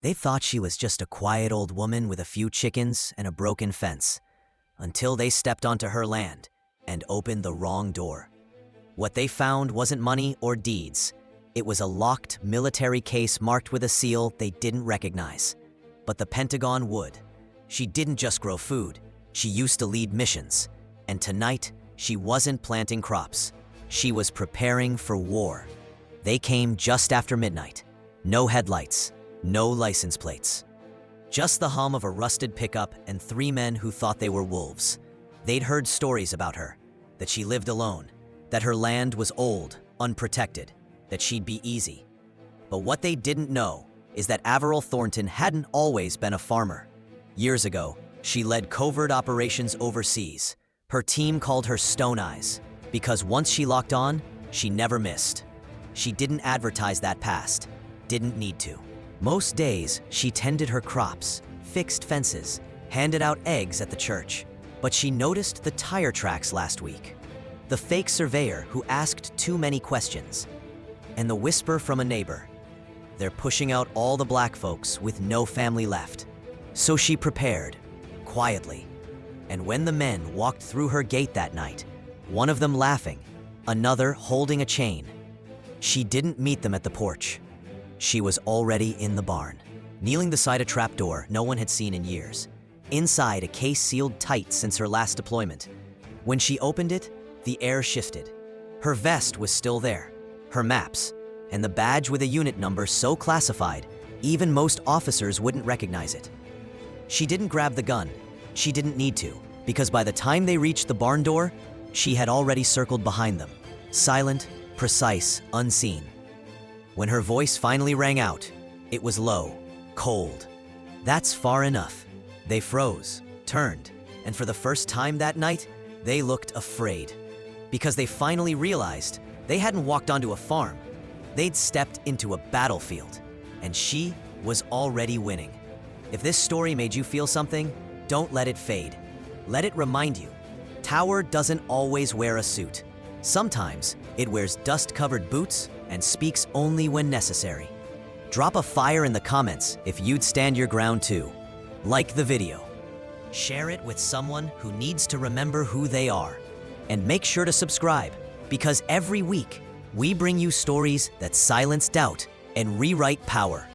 They thought she was just a quiet old woman with a few chickens and a broken fence, until they stepped onto her land and opened the wrong door. What they found wasn't money or deeds. It was a locked military case marked with a seal they didn't recognize. But the Pentagon would. She didn't just grow food, she used to lead missions. And tonight, she wasn't planting crops. She was preparing for war. They came just after midnight. No headlights, no license plates. Just the hum of a rusted pickup and 3 men who thought they were wolves. They'd heard stories about her, that she lived alone, that her land was old, unprotected, that she'd be easy. But what they didn't know is that Averill Thornton hadn't always been a farmer. Years ago, she led covert operations overseas. Her team called her Stone Eyes, because once she locked on, she never missed. She didn't advertise that past, didn't need to. Most days, she tended her crops, fixed fences, handed out eggs at the church. But she noticed the tire tracks last week. The fake surveyor who asked too many questions. And the whisper from a neighbor. They're pushing out all the black folks with no family left. So she prepared, quietly. And when the men walked through her gate that night, one of them laughing, another holding a chain, she didn't meet them at the porch. She was already in the barn, kneeling beside a trapdoor no one had seen in years. Inside, a case sealed tight since her last deployment. When she opened it, the air shifted. Her vest was still there, her maps, and the badge with a unit number so classified, even most officers wouldn't recognize it. She didn't grab the gun. She didn't need to, because by the time they reached the barn door, she had already circled behind them, silent, precise, unseen. When her voice finally rang out, it was low, cold. That's far enough. They froze, turned, and for the first time that night, they looked afraid. Because they finally realized they hadn't walked onto a farm. They'd stepped into a battlefield, and she was already winning. If this story made you feel something, don't let it fade. Let it remind you, Tower doesn't always wear a suit. Sometimes it wears dust-covered boots and speaks only when necessary. Drop a fire in the comments if you'd stand your ground too. Like the video. Share it with someone who needs to remember who they are. And make sure to subscribe, because every week, we bring you stories that silence doubt and rewrite power.